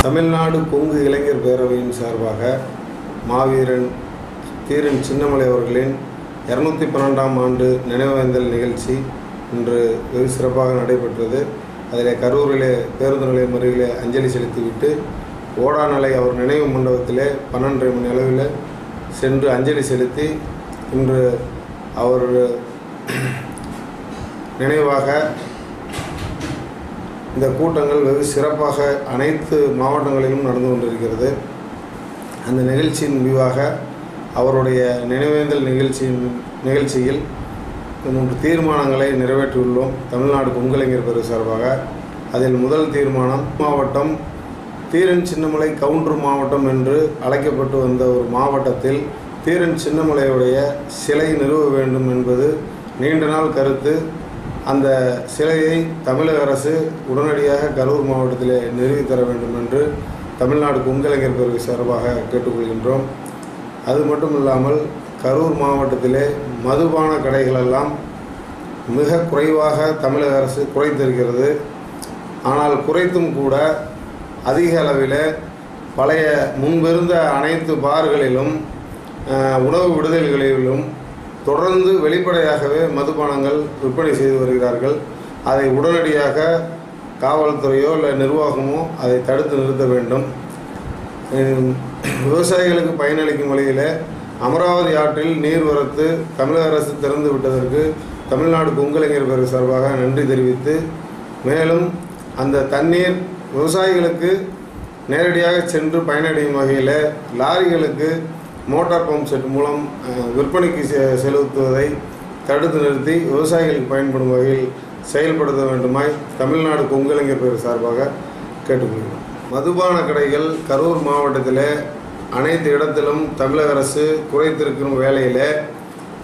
தமிழ்நாடு கொங்கு இளைஞர் பேரவையின் சார்பாக மாவீரன் தீரன் சின்னமலை அவர்களின் 212ஆம் ஆண்டு நினைவேந்தல் நிகழ்ச்சி இன்று வெகு சிறப்பாக நடைபெற்றது. அதில் கரூரிலே பேருந்து நிலையம் அருகிலே அஞ்சலி செலுத்திவிட்டு ஓடாநிலை அவர் நினைவு மண்டபத்திலே 12:30 மணி அளவில் சென்று அஞ்சலி செலுத்தி இன்று அவர் நினைவாக இந்த கூட்டங்கள் வெகு சிறப்பாக அனைத்து மாவட்டங்களிலும் நடந்து கொண்டிருக்கிறது. அந்த நிகழ்ச்சியின் முடிவாக அவருடைய நினைவேந்தல் நிகழ்ச்சியில் 3 தீர்மானங்களை நிறைவேற்றியுள்ளோம். தமிழ்நாடு கொங்கு இளைஞர் பேரவை சார்பாக அதில் முதல் தீர்மானம், மாவட்டம் தீரன் சின்னமலை கவுண்டர் மாவட்டம் என்று அழைக்கப்பட்டு வந்த ஒரு மாவட்டத்தில் தீரன் சின்னமலையுடைய சிலை நிறுவ வேண்டும் என்பது நீண்ட நாள் கருத்து. அந்த சிலையை தமிழக அரசு உடனடியாக கரூர் மாவட்டத்திலே நிறுவித்தர வேண்டும் என்று தமிழ்நாடு கொங்கு இளைஞர் பேரவை சார்பாக கேட்டுக்கொள்கின்றோம். அது மட்டும் இல்லாமல் கரூர் மாவட்டத்திலே மதுபான கடைகளெல்லாம் மிக குறைவாக தமிழக அரசு குறைத்திருக்கிறது. ஆனால் குறைத்தும் கூட அதிக அளவில் பழைய முன்பிருந்த அனைத்து பார்களிலும் உணவு விடுதல்களிலும் தொடர்ந்து வெளிப்படையாகவே மதுபானங்கள் விற்பனை செய்து வருகிறார்கள். அதை உடனடியாக காவல்துறையோ இல்லை நிர்வாகமோ அதை தடுத்து நிறுத்த வேண்டும். விவசாயிகளுக்கு பயனளிக்கும் வழியில் அமராவதி ஆற்றில் நீர்வரத்து தமிழக அரசு திறந்து விட்டதற்கு தமிழ்நாடு கொங்கு இளைஞர் பேரவை சார்பாக நன்றி தெரிவித்து, மேலும் அந்த தண்ணீர் விவசாயிகளுக்கு நேரடியாக சென்று பயனடையும் வகையில் லாரிகளுக்கு மோட்டார் பம்ப் செட் மூலம் விற்பனைக்கு செலுத்துவதை தடுத்து நிறுத்தி விவசாயிகளுக்கு பயன்படும் வகையில் செயல்படுத்த வேண்டுமாய் தமிழ்நாடு கொங்கு இளைஞர் பேரவை சார்பாக கேட்டுக்கொள்கிறோம். மதுபான கடைகள் கரூர் மாவட்டத்தில் அனைத்து இடத்திலும் தமிழக அரசு குறைத்திருக்கும் வேளையில்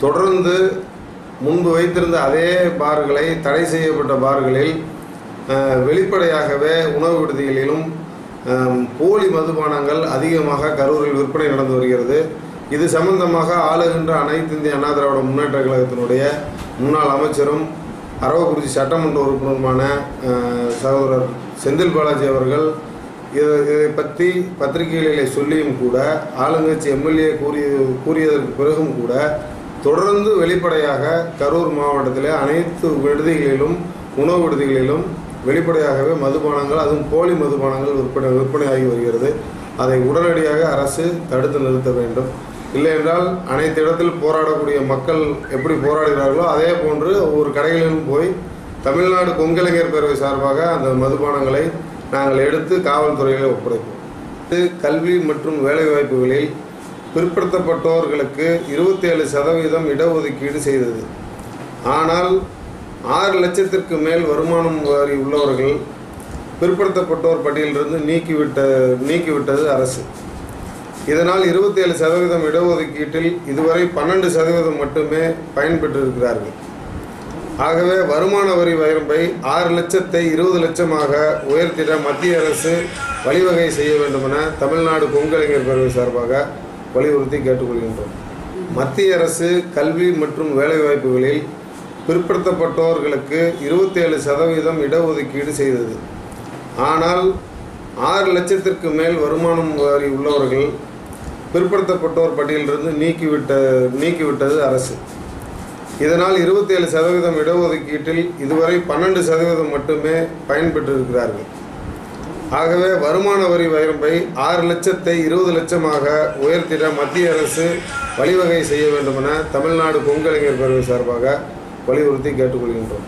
தொடர்ந்து முன்பு வைத்திருந்த அதே பார்களை, தடை செய்யப்பட்ட பார்களில் வெளிப்படையாகவே உணவு விடுதிகளிலும் போலி மதுபானங்கள் அதிகமாக கரூரில் விற்பனை நடந்து வருகிறது. இது சம்பந்தமாக ஆளுகின்ற அனைத்து இந்திய அண்ணா திராவிட முன்னேற்ற கழகத்தினுடைய முன்னாள் அமைச்சரும் அரவக்குறிச்சி சட்டமன்ற உறுப்பினருமான சகோதரர் செந்தில் பாலாஜி அவர்கள் இதை பற்றி பத்திரிகைகளிலே சொல்லியும் கூட, ஆளுங்கட்சி எம்எல்ஏ கூறியதற்கு பிறகும் கூட தொடர்ந்து வெளிப்படையாக கரூர் மாவட்டத்தில் அனைத்து விடுதிகளிலும் உணவு விடுதிகளிலும் வெளிப்படையாகவே மதுபானங்கள், அதுவும் போலி மதுபானங்கள் விற்பனையாகி வருகிறது. அதை உடனடியாக அரசு தடுத்து நிறுத்த வேண்டும். இல்லை என்றால் அனைத்து இடத்தில் போராடக்கூடிய மக்கள் எப்படி போராடுகிறார்களோ அதே போன்று ஒவ்வொரு கடைகளிலும் போய் தமிழ்நாடு கொங்கு இளைஞர் பேரவை சார்பாக அந்த மதுபானங்களை நாங்கள் எடுத்து காவல்துறையில் ஒப்படைப்போம். கல்வி மற்றும் வேலைவாய்ப்புகளில் பிற்படுத்தப்பட்டோர்களுக்கு 27% இடஒதுக்கீடு செய்தது. ஆனால் 6 லட்சத்திற்கு மேல் வருமானம் வரி உள்ளவர்கள் பிற்படுத்தப்பட்டோர் பட்டியலிருந்து நீக்கிவிட்டது அரசு. இதனால் 27% இடஒதுக்கீட்டில் இதுவரை 12% மட்டுமே பயன்பெற்றிருக்கிறார்கள். ஆகவே வருமான வரி வரம்பை 6 லட்சத்தை 20 லட்சமாக உயர்த்திட மத்திய அரசு வழிவகை செய்ய வேண்டுமென தமிழ்நாடு கொங்கு இளைஞர் பேரவை சார்பாக வலியுறுத்தி கேட்டுக்கொள்கின்றோம். மத்திய அரசு கல்வி மற்றும் வேலைவாய்ப்புகளில் பிற்படுத்தப்பட்டோர்களுக்கு 27% இடஒதுக்கீடு செய்தது. ஆனால் 6 லட்சத்திற்கு மேல் வருமானம் வரி உள்ளவர்கள் பிற்படுத்தப்பட்டோர் பட்டியலிருந்து நீக்கிவிட்டது அரசு. இதனால் 27% இடஒதுக்கீட்டில் இதுவரை 12% மட்டுமே பயன்பெற்றிருக்கிறார்கள். ஆகவே வருமான வரி வரம்பை 6 லட்சத்தை 20 லட்சமாக உயர்த்திட மத்திய அரசு வழிவகை செய்ய வேண்டுமென தமிழ்நாடு கொங்கு இளைஞர் பேரவை சார்பாக வலியுறுத்தி கேட்டுக்கொள்கின்றோம்.